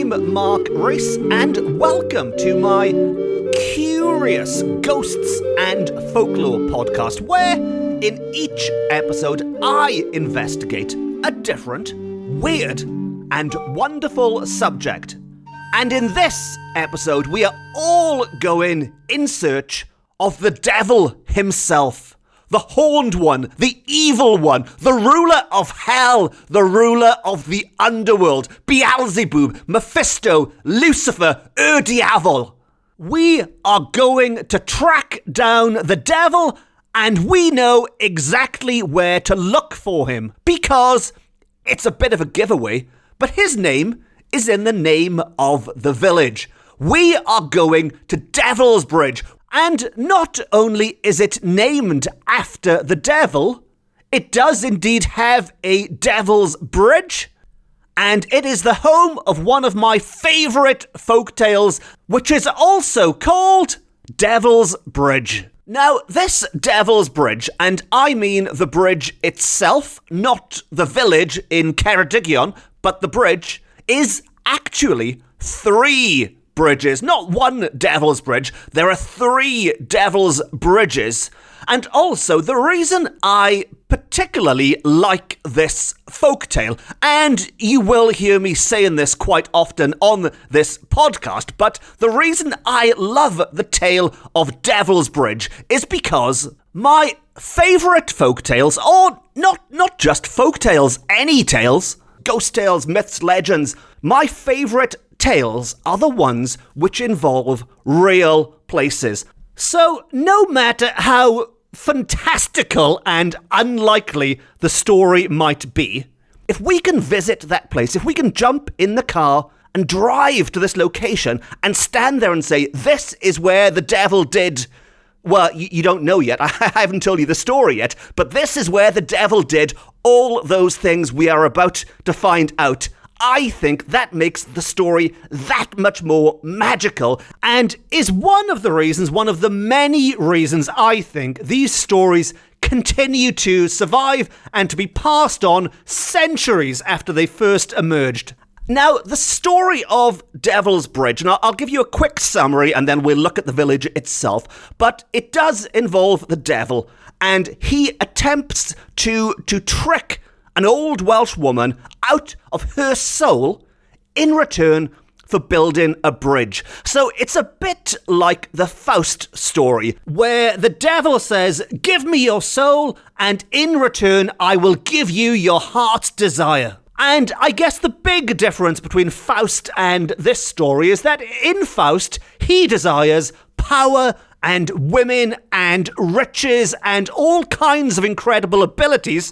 I'm Mark Rees, and welcome to my curious ghosts and folklore podcast, where in each episode I investigate a different, weird, and wonderful subject. And in this episode, we are all going in search of the devil himself. The horned one, the evil one, the ruler of hell, the ruler of the underworld, Beelzebub, Mephisto, Lucifer, Diabol. We are going to track down the devil, and we know exactly where to look for him, because it's a bit of a giveaway, but his name is in the name of the village. We are going to Devil's Bridge. And not only is it named after the devil, it does indeed have a Devil's Bridge, and it is the home of one of my favourite folktales, which is also called Devil's Bridge. Now, this Devil's Bridge, and I mean the bridge itself, not the village in Ceredigion, but the bridge, is actually 3 bridges, not one Devil's Bridge. There are 3 Devil's Bridges. And also, the reason I particularly like this folktale, and you will hear me saying this quite often on this podcast, but the reason I love the tale of Devil's Bridge is because my favourite folktales, or not just folktales, any tales, ghost tales, myths, legends, my favourite tales are the ones which involve real places. So no matter how fantastical and unlikely the story might be, if we can visit that place, if we can jump in the car and drive to this location and stand there and say, this is where the devil did, well, you don't know yet, I haven't told you the story yet, but this is where the devil did all those things we are about to find out, I think that makes the story that much more magical, and is one of the many reasons I think these stories continue to survive and to be passed on centuries after they first emerged. Now, the story of Devil's Bridge, and I'll give you a quick summary and then we'll look at the village itself, but it does involve the devil, and he attempts to trick an old Welsh woman out of her soul in return for building a bridge. So it's a bit like the Faust story, where the devil says, give me your soul, and in return I will give you your heart's desire. And I guess the big difference between Faust and this story is that in Faust, he desires power and women and riches and all kinds of incredible abilities,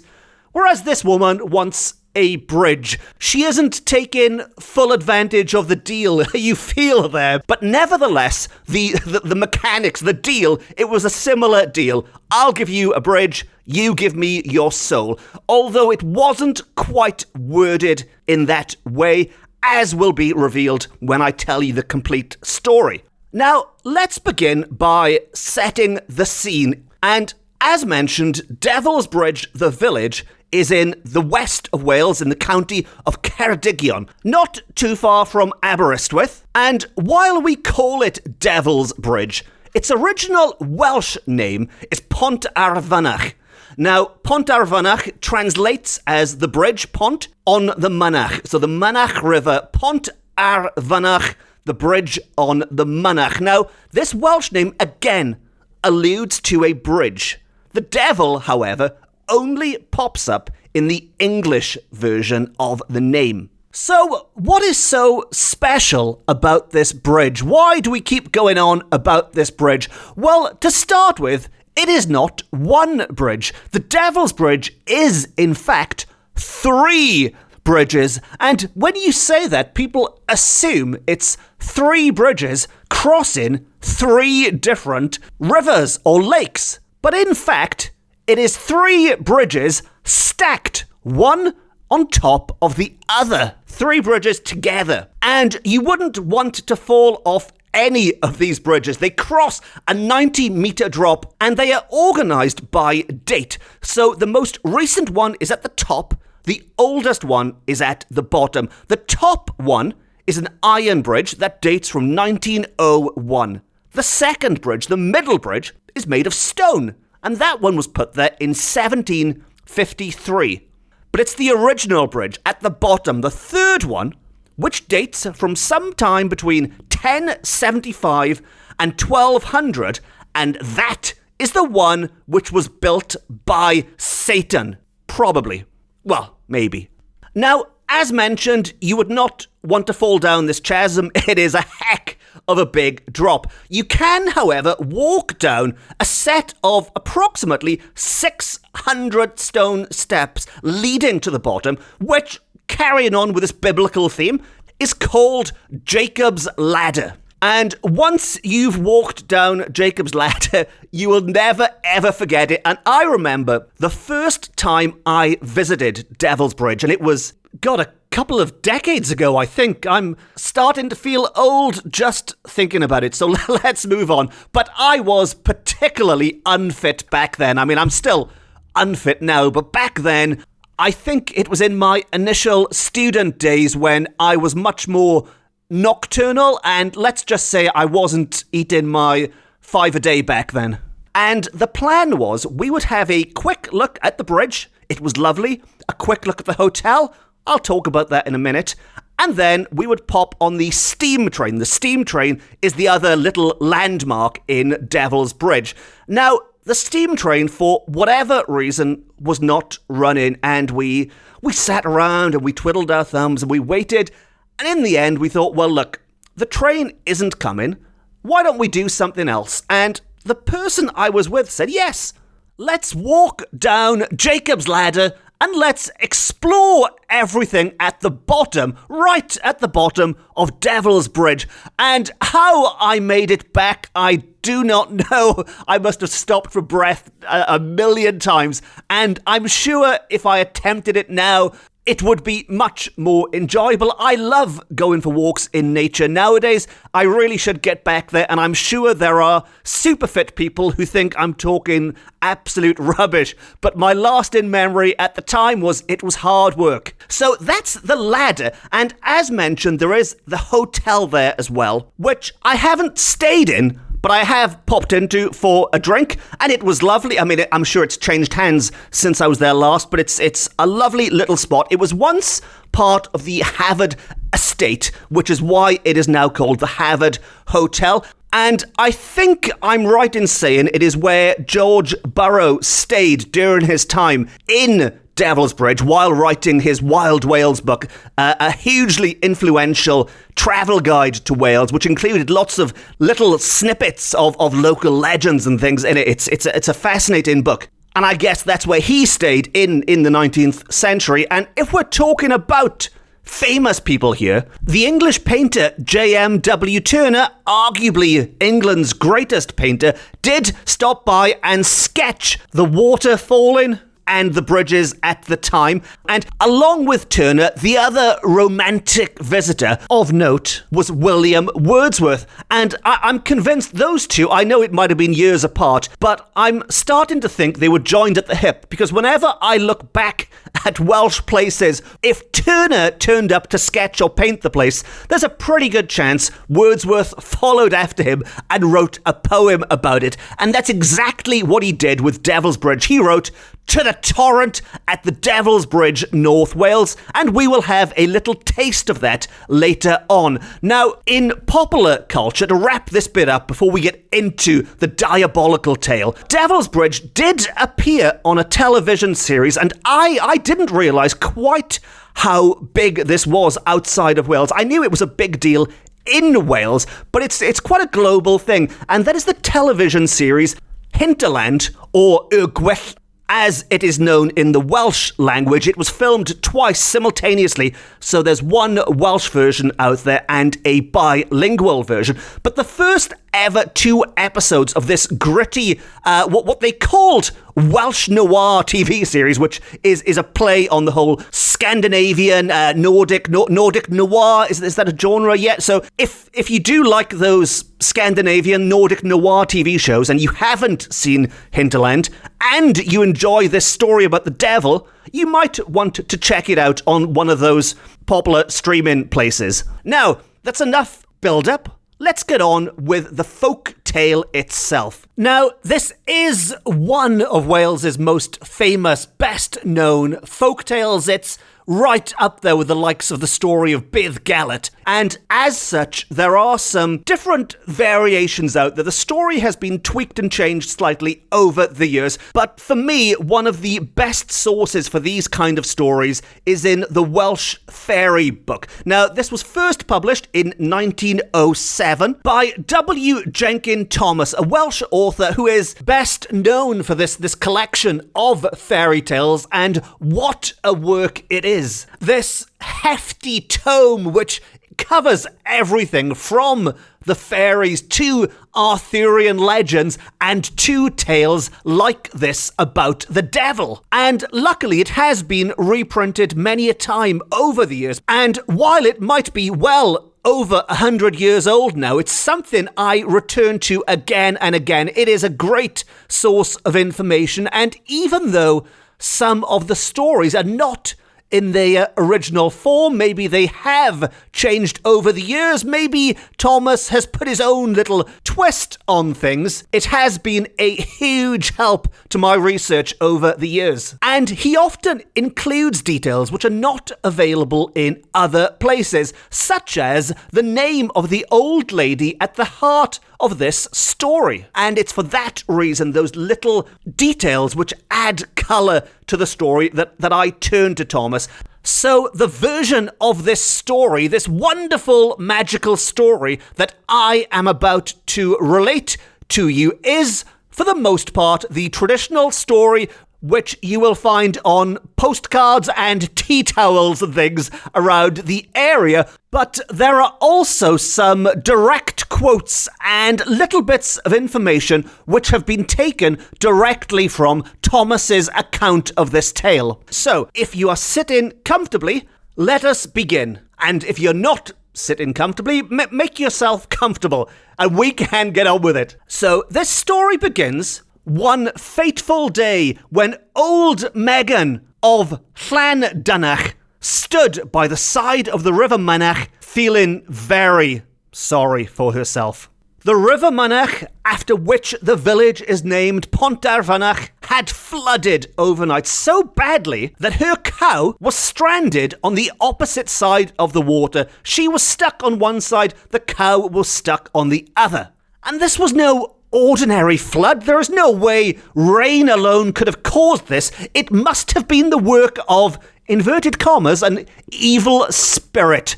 whereas this woman wants a bridge. She isn't taking full advantage of the deal you feel there, but nevertheless, the mechanics, the deal, it was a similar deal. I'll give you a bridge, you give me your soul. Although it wasn't quite worded in that way, as will be revealed when I tell you the complete story. Now, let's begin by setting the scene. And as mentioned, Devil's Bridge, the village, is in the west of Wales in the county of Ceredigion, not too far from Aberystwyth. And while we call it Devil's Bridge, its original Welsh name is Pontarfynach. Now, Pontarfynach translates as the bridge, Pont, on the Mynach. So the Mynach River, Pontarfynach, the bridge on the Mynach. Now, this Welsh name again alludes to a bridge. The devil, however, only pops up in the English version of the name. So, what is so special about this bridge? Why do we keep going on about this bridge? Well, to start with, it is not one bridge. The Devil's Bridge is, in fact, 3 bridges. And when you say that, people assume it's 3 bridges crossing 3 different rivers or lakes. But in fact, it is 3 bridges stacked, one on top of the other. 3 bridges together. And you wouldn't want to fall off any of these bridges. They cross a 90-meter drop, and they are organised by date. So the most recent one is at the top, the oldest one is at the bottom. The top one is an iron bridge that dates from 1901. The second bridge, the middle bridge, is made of stone, and that one was put there in 1753. But it's the original bridge at the bottom, the third one, which dates from sometime between 1075 and 1200, and that is the one which was built by Satan. Probably. Well, maybe. Now, as mentioned, you would not want to fall down this chasm. It is a heck of a big drop. You can, however, walk down a set of approximately 600 stone steps leading to the bottom, which, carrying on with this biblical theme, is called Jacob's Ladder. And once you've walked down Jacob's Ladder, you will never ever forget it. And I remember the first time I visited Devil's Bridge, and it was, God, a couple of decades ago, I think. I'm starting to feel old just thinking about it, so let's move on. But I was particularly unfit back then. I mean, I'm still unfit now, but back then, I think it was in my initial student days when I was much more nocturnal, and let's just say I wasn't eating my 5 a day back then. And the plan was we would have a quick look at the bridge. It was lovely. A quick look at the hotel. I'll talk about that in a minute. And then we would pop on the steam train. The steam train is the other little landmark in Devil's Bridge. Now, the steam train, for whatever reason, was not running, and we sat around and we twiddled our thumbs and we waited. And in the end, we thought, well, look, the train isn't coming. Why don't we do something else? And the person I was with said, yes, let's walk down Jacob's Ladder and let's explore everything at the bottom, right at the bottom of Devil's Bridge. And how I made it back, I do not know. I must have stopped for breath a million times. And I'm sure if I attempted it now, it would be much more enjoyable. I love going for walks in nature nowadays. I really should get back there, and I'm sure there are super fit people who think I'm talking absolute rubbish, but my lasting memory at the time was it was hard work. So that's the ladder, and as mentioned, there is the hotel there as well, which I haven't stayed in, but I have popped into for a drink, and it was lovely. I mean, I'm sure it's changed hands since I was there last, but it's a lovely little spot. It was once part of the Havard estate, which is why it is now called the Havard Hotel. And I think I'm right in saying it is where George Burrow stayed during his time in Devil's Bridge while writing his Wild Wales book, a hugely influential travel guide to Wales, which included lots of little snippets of local legends and things in it. It's a fascinating book. And I guess that's where he stayed in the 19th century. And if we're talking about famous people here, the English painter J.M.W. Turner, arguably England's greatest painter, did stop by and sketch the water falling and the bridges at the time. And along with Turner, the other romantic visitor of note was William Wordsworth. And I'm convinced those two, I know it might have been years apart, but I'm starting to think they were joined at the hip, because whenever I look back at Welsh places, if Turner turned up to sketch or paint the place, there's a pretty good chance Wordsworth followed after him and wrote a poem about it. And that's exactly what he did with Devil's Bridge. He wrote, "To the torrent at the Devil's Bridge, North Wales," and we will have a little taste of that later on. Now, in popular culture, to wrap this bit up before we get into the diabolical tale, Devil's Bridge did appear on a television series, and I didn't realise quite how big this was outside of Wales. I knew it was a big deal in Wales, but it's quite a global thing, and that is the television series Hinterland, or Y Gwyllt, as it is known in the Welsh language. It was filmed twice simultaneously, so there's one Welsh version out there and a bilingual version. But the first ever 2 episodes of this gritty, what they called Welsh noir TV series, which is a play on the whole Scandinavian, Nordic noir. Is that a genre yet? So if you do like those Scandinavian, Nordic noir TV shows and you haven't seen Hinterland and you enjoy this story about the devil, you might want to check it out on one of those popular streaming places. Now, that's enough build-up. Let's get on with the folk tale itself. Now, this is one of Wales's most famous, best-known folk tales. It's right up there with the likes of the story of Bydd Gelert. And as such, there are some different variations out there. The story has been tweaked and changed slightly over the years. But for me, one of the best sources for these kind of stories is in the Welsh Fairy Book. Now, this was first published in 1907 by W. Jenkin Thomas, a Welsh author who is best known for this collection of fairy tales, and what a work it is. This hefty tome which covers everything from the fairies to Arthurian legends and to tales like this about the devil. And luckily it has been reprinted many a time over the years. And while it might be well over 100 years old now, it's something I return to again and again. It is a great source of information, and even though some of the stories are not in their original form, maybe they have changed over the years, maybe Thomas has put his own little twist on things, it has been a huge help to my research over the years. And he often includes details which are not available in other places, such as the name of the old lady at the heart of this story. And it's for that reason, those little details which add colour to the story, that I turn to Thomas. So the version of this story, this wonderful magical story that I am about to relate to you, is for the most part the traditional story which you will find on postcards and tea towels and things around the area. But there are also some direct quotes and little bits of information which have been taken directly from Thomas's account of this tale. So, if you are sitting comfortably, let us begin. And if you're not sitting comfortably, make yourself comfortable, and we can get on with it. So, this story begins one fateful day when old Megan of Llandunach stood by the side of the River Mynach, feeling very sorry for herself. The River Mynach, after which the village is named Pontarfynach, had flooded overnight so badly that her cow was stranded on the opposite side of the water. She was stuck on one side, the cow was stuck on the other. And this was no ordinary flood. There is no way rain alone could have caused this. It must have been the work of, inverted commas, an evil spirit.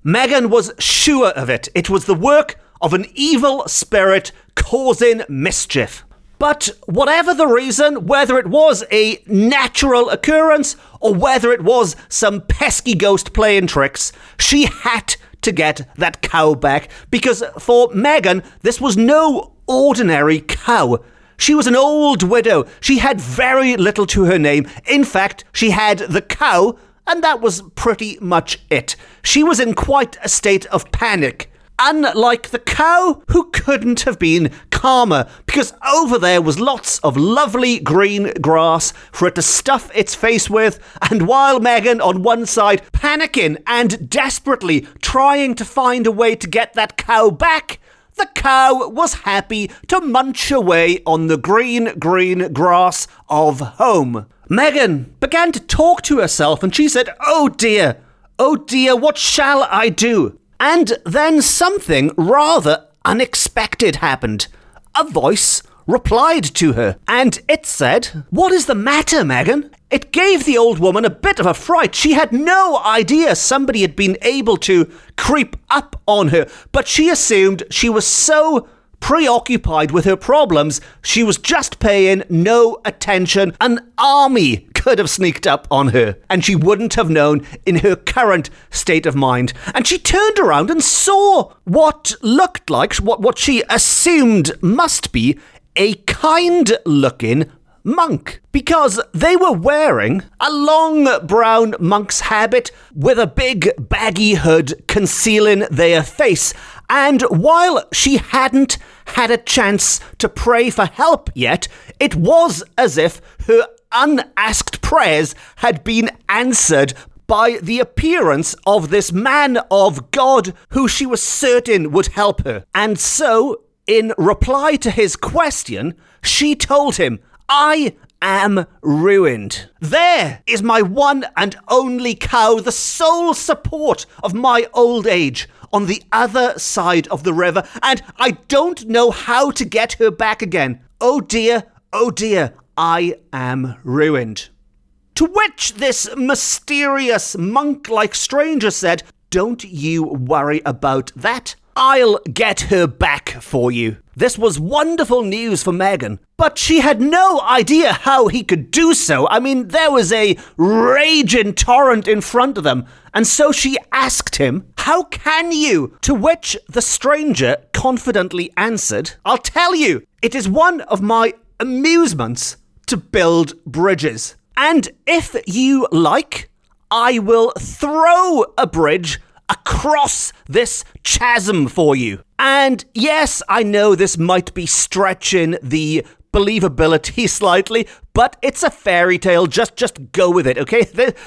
Megan was sure of it. It was the work of an evil spirit causing mischief. But whatever the reason, whether it was a natural occurrence or whether it was some pesky ghost playing tricks, she had to get that cow back, because for Megan, this was no ordinary cow. She was an old widow. She had very little to her name. In fact, she had the cow, and that was pretty much it. She was in quite a state of panic. Unlike the cow, who couldn't have been calmer, because over there was lots of lovely green grass for it to stuff its face with, and while Megan on one side, panicking and desperately trying to find a way to get that cow back, the cow was happy to munch away on the green grass of home. Megan began to talk to herself, and she said, oh dear, what shall I do?" And then something rather unexpected happened. A voice replied to her, and it said, "What is the matter, Megan?" It gave the old woman a bit of a fright. She had no idea somebody had been able to creep up on her, but she assumed she was so preoccupied with her problems, she was just paying no attention. An army could have sneaked up on her, and she wouldn't have known in her current state of mind. And she turned around and saw what looked like, what she assumed must be a kind-looking monk, because they were wearing a long brown monk's habit with a big baggy hood concealing their face. And while she hadn't had a chance to pray for help yet, it was as if her unasked prayers had been answered by the appearance of this man of God who she was certain would help her. And so, in reply to his question, she told him, "I am ruined. There is my one and only cow, the sole support of my old age, on the other side of the river, and I don't know how to get her back again. Oh dear, I am ruined." To which this mysterious monk-like stranger said, "Don't you worry about that. I'll get her back for you." This was wonderful news for Megan, but she had no idea how he could do so. I mean, there was a raging torrent in front of them, and so she asked him, "How can you?" To which the stranger confidently answered, "I'll tell you, it is one of my amusements to build bridges. And if you like, I will throw a bridge across this chasm for you." And yes, I know this might be stretching the believability slightly, but it's a fairy tale. Just go with it, okay?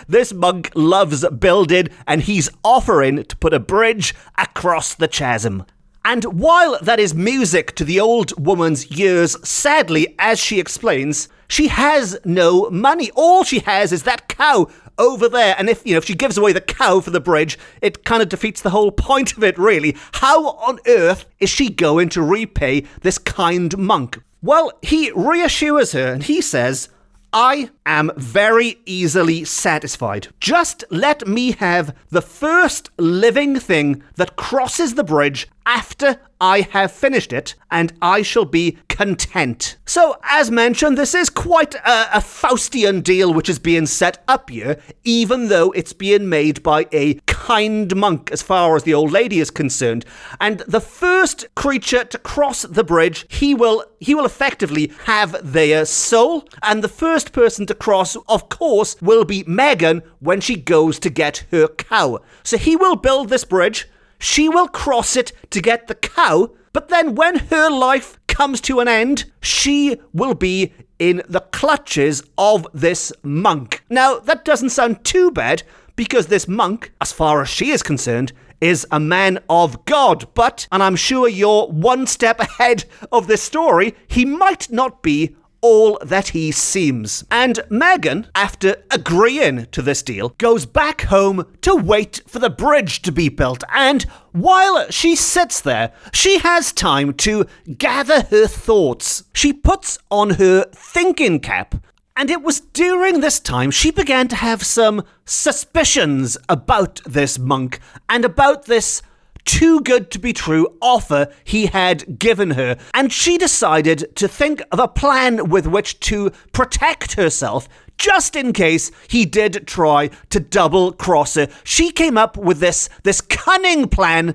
This monk loves building, and he's offering to put a bridge across the chasm. And while that is music to the old woman's ears, sadly, as she explains, she has no money. All she has is that cow over there. And if she gives away the cow for the bridge, it kind of defeats the whole point of it, really. How on earth is she going to repay this kind monk? Well, he reassures her and he says, "I am very easily satisfied. Just let me have the first living thing that crosses the bridge after I have finished it, and I shall be content." So, as mentioned, this is quite a Faustian deal which is being set up here, even though it's being made by a kind monk as far as the old lady is concerned. And the first creature to cross the bridge, he will effectively have their soul, and the first person to cross, of course, will be Megan when she goes to get her cow. So he will build this bridge, she will cross it to get the cow, but then when her life comes to an end, she will be in the clutches of this monk. Now, that doesn't sound too bad, because this monk, as far as she is concerned, is a man of God. But, and I'm sure you're one step ahead of this story, he might not be all that he seems. And Megan, after agreeing to this deal, goes back home to wait for the bridge to be built. And while she sits there, she has time to gather her thoughts. She puts on her thinking cap. And it was during this time she began to have some suspicions about this monk and about this too good to be true offer he had given her. And she decided to think of a plan with which to protect herself just in case he did try to double cross her. She came up with this cunning plan,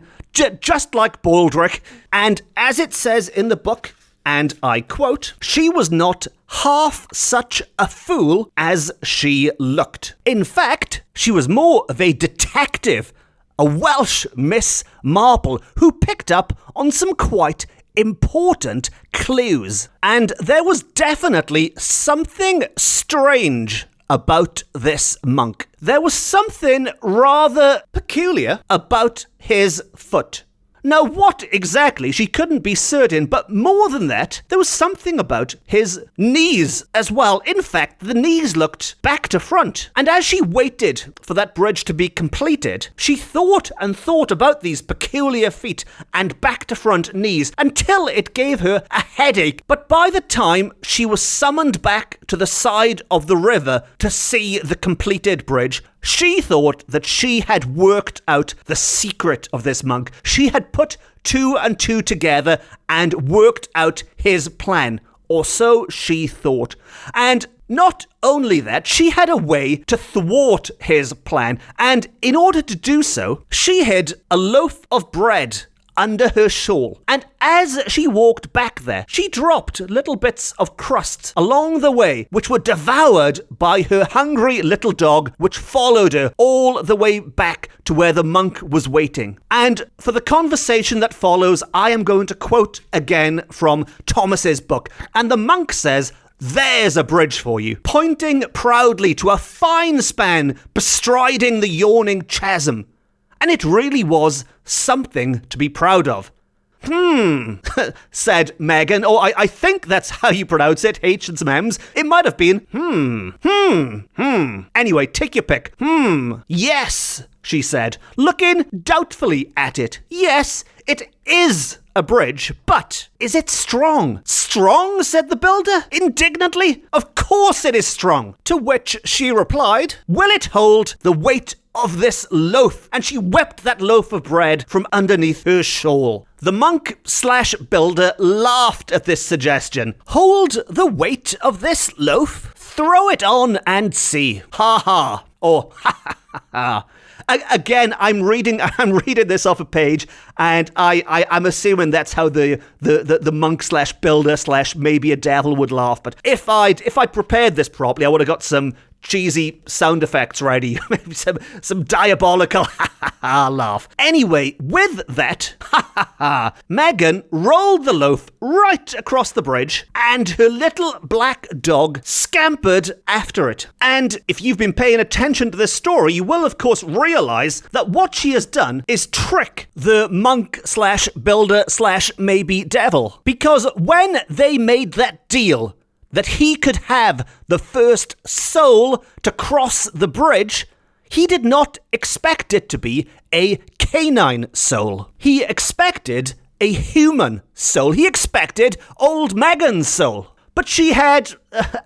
just like Baldric. And as it says in the book, and I quote, "She was not half such a fool as she looked. In fact, she was more of a detective, a Welsh Miss Marple who picked up on some quite important clues. And there was definitely something strange about this monk. There was something rather peculiar about his foot. Now, what exactly, she couldn't be certain, but more than that, there was something about his knees as well. In fact, the knees looked back to front. And as she waited for that bridge to be completed, she thought and thought about these peculiar feet and back to front knees until it gave her a headache. But by the time she was summoned back to the side of the river to see the completed bridge. She thought that she had worked out the secret of this monk. She had put 2 and 2 together and worked out his plan, or so she thought. And not only that, she had a way to thwart his plan, and in order to do so, she hid a loaf of bread under her shawl. And as she walked back there, she dropped little bits of crust along the way, which were devoured by her hungry little dog, which followed her all the way back to where the monk was waiting. And for the conversation that follows, I am going to quote again from Thomas's book. And the monk says, "There's a bridge for you," pointing proudly to a fine span bestriding the yawning chasm. And it really was something to be proud of. Said Megan. Oh, I think that's how you pronounce it, H and some M's. It might have been, Anyway, take your pick. Yes, she said, looking doubtfully at it. Yes, it is a bridge, but is it strong? Strong, said the builder, indignantly. Of course it is strong. To which she replied, will it hold the weight of this loaf? And she whipped that loaf of bread from underneath her shawl. The monk/builder laughed at this suggestion. Hold the weight of this loaf? Throw it on and see. Ha ha. Or ha ha ha ha. Again, I'm reading this off a page, and I'm assuming that's how the monk/builder/ maybe a devil would laugh. But if I'd prepared this properly, I would have got some cheesy sound effects ready. Maybe some diabolical laugh. Anyway, with that, Megan rolled the loaf right across the bridge, and her little black dog scampered after it. And if you've been paying attention to this story, you will of course realize that what she has done is trick the monk/builder/ maybe devil. Because when they made that deal that he could have the first soul to cross the bridge, he did not expect it to be a canine soul. He expected a human soul. He expected old Megan's soul. But she had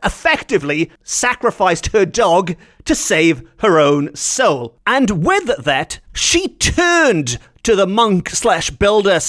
effectively sacrificed her dog to save her own soul. And with that, she turned to the monk/builder/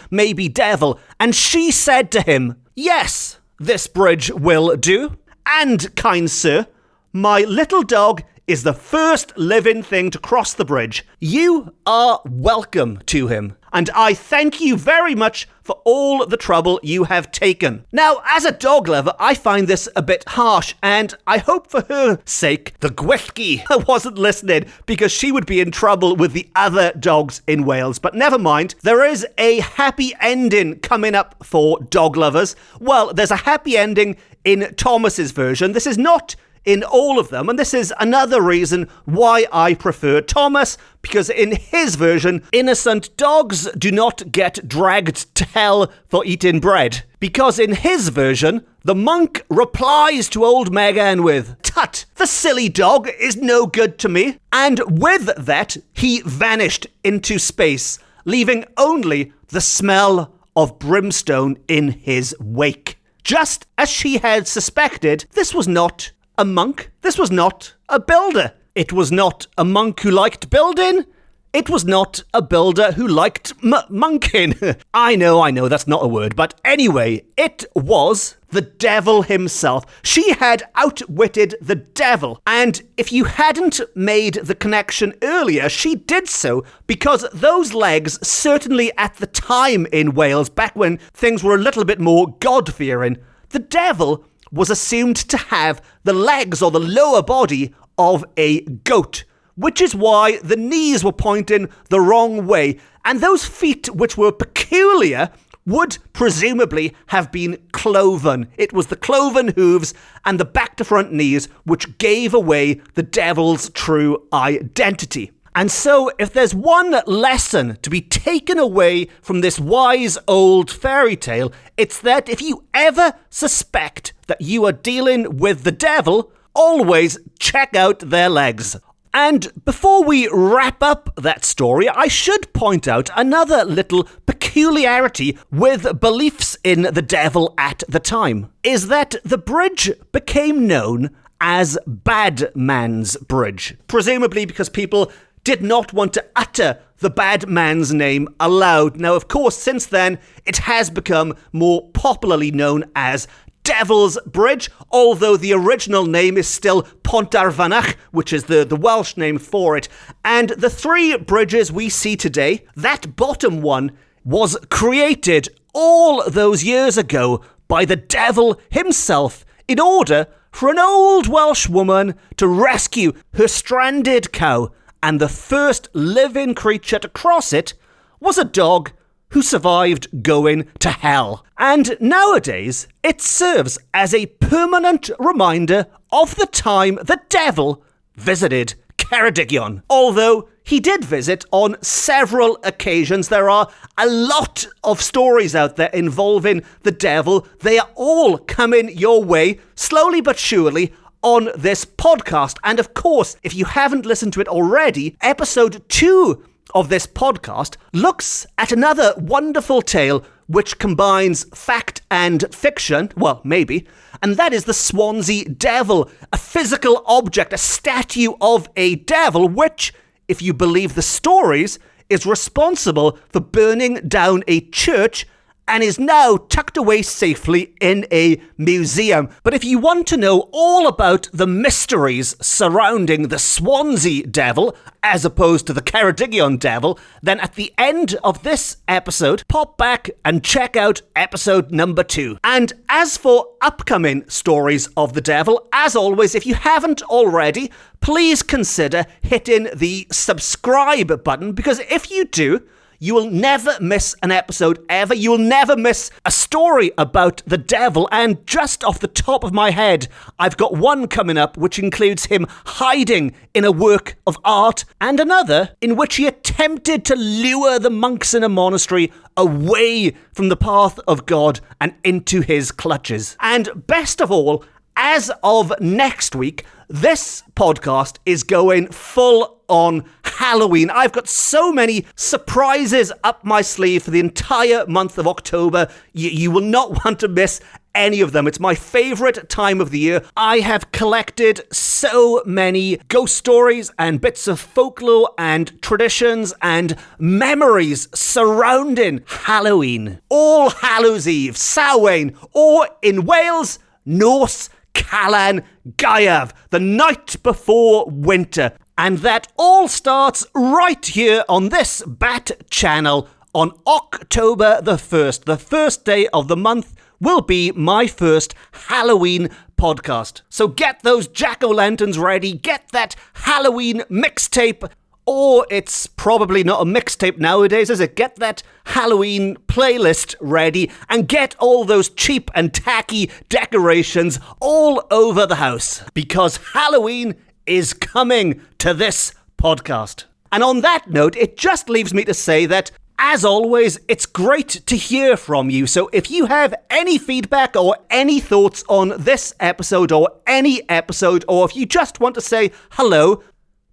maybe devil, and she said to him, yes, this bridge will do. And, kind sir, my little dog is the first living thing to cross the bridge. You are welcome to him. And I thank you very much for all the trouble you have taken. Now, as a dog lover, I find this a bit harsh, and I hope for her sake the Gwithgi wasn't listening, because she would be in trouble with the other dogs in Wales. But never mind, there is a happy ending coming up for dog lovers. Well, there's a happy ending in Thomas's version. This is not in all of them, and this is another reason why I prefer Thomas, because in his version, innocent dogs do not get dragged to hell for eating bread. Because in his version, the monk replies to old Megan with, "Tut, the silly dog is no good to me." And with that, he vanished into space, leaving only the smell of brimstone in his wake. Just as she had suspected, this was not a monk. This was not a builder. It was not a monk who liked building. It was not a builder who liked monking. I know, that's not a word. But anyway, it was the devil himself. She had outwitted the devil. And if you hadn't made the connection earlier, she did so because those legs, certainly at the time in Wales, back when things were a little bit more God-fearing, the devil was assumed to have the legs or the lower body of a goat, which is why the knees were pointing the wrong way, and those feet, which were peculiar, would presumably have been cloven. It was the cloven hooves and the back-to-front knees which gave away the devil's true identity. And so, if there's one lesson to be taken away from this wise old fairy tale, it's that if you ever suspect that you are dealing with the devil, always check out their legs. And before we wrap up that story, I should point out another little peculiar peculiarity with beliefs in the devil at the time is that the bridge became known as Bad Man's Bridge, presumably because people did not want to utter the bad man's name aloud. Now, of course, since then, it has become more popularly known as Devil's Bridge, although the original name is still Pontarfynach, which is the Welsh name for it. And the three bridges we see today, that bottom one was created all those years ago by the devil himself in order for an old Welsh woman to rescue her stranded cow, and the first living creature to cross it was a dog who survived going to hell. And nowadays, it serves as a permanent reminder of the time the devil visited Ceredigion. Although he did visit on several occasions, there are a lot of stories out there involving the devil. They are all coming your way, slowly but surely, on this podcast. And of course, if you haven't listened to it already, episode 2 of this podcast looks at another wonderful tale which combines fact and fiction, well, maybe, and that is the Swansea Devil, a physical object, a statue of a devil, which, if you believe the stories, is responsible for burning down a church and is now tucked away safely in a museum. But if you want to know all about the mysteries surrounding the Swansea Devil, as opposed to the Ceredigion Devil, then at the end of this episode, pop back and check out episode number 2. And as for upcoming stories of the devil, as always, if you haven't already, please consider hitting the subscribe button, because if you do, you will never miss an episode ever. You will never miss a story about the devil. And just off the top of my head, I've got one coming up which includes him hiding in a work of art, and another in which he attempted to lure the monks in a monastery away from the path of God and into his clutches. And best of all, as of next week, this podcast is going full on Halloween. I've got so many surprises up my sleeve for the entire month of October. You will not want to miss any of them. It's my favourite time of the year. I have collected so many ghost stories and bits of folklore and traditions and memories surrounding Halloween. All Hallows Eve, Samhain, or in Wales, Norse Calan Gaeaf, the night before winter. And that all starts right here on this Bat channel on October the 1st. The first day of the month will be my first Halloween podcast. So get those jack-o'-lanterns ready, get that Halloween mixtape, or it's probably not a mixtape nowadays, is it? Get that Halloween playlist ready and get all those cheap and tacky decorations all over the house, because Halloween is coming to this podcast. And on that note, it just leaves me to say that, as always, it's great to hear from you. So if you have any feedback or any thoughts on this episode or any episode, or if you just want to say hello,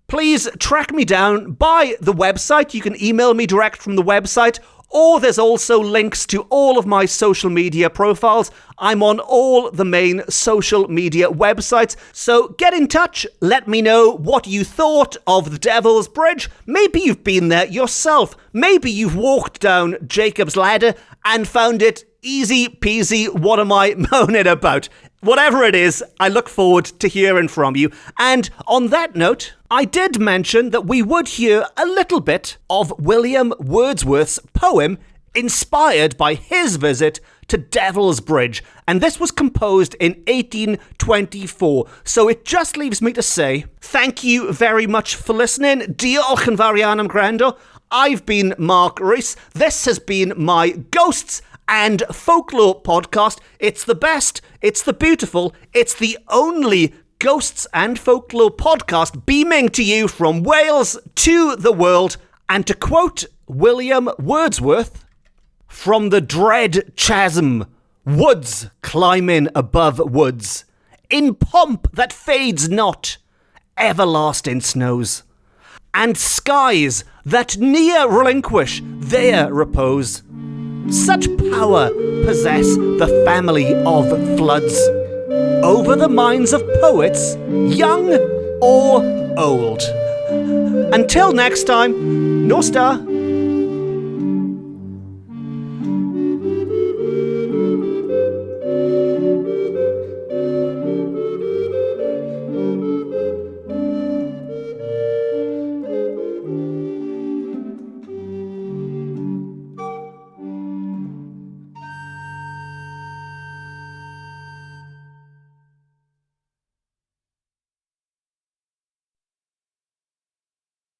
please track me down by the website. You can email me direct from the website, or there's also links to all of my social media profiles. I'm on all the main social media websites. So get in touch. Let me know what you thought of the Devil's Bridge. Maybe you've been there yourself. Maybe you've walked down Jacob's Ladder and found it easy peasy. What am I moaning about? Whatever it is, I look forward to hearing from you. And on that note, I did mention that we would hear a little bit of William Wordsworth's poem inspired by his visit to Devil's Bridge. And this was composed in 1824. So it just leaves me to say thank you very much for listening. Diolch yn fawr iawn am gwrando. I've been Mark Rees. This has been my Ghosts and Folklore podcast. It's the best, it's the beautiful, it's the only Ghosts and Folklore podcast beaming to you from Wales to the world. And to quote William Wordsworth, from the dread chasm, woods climbing above woods, in pomp that fades not, everlasting snows, and skies that near relinquish their repose, Such power possess the family of floods over the minds of poets, young or old. Until next time, Nostar.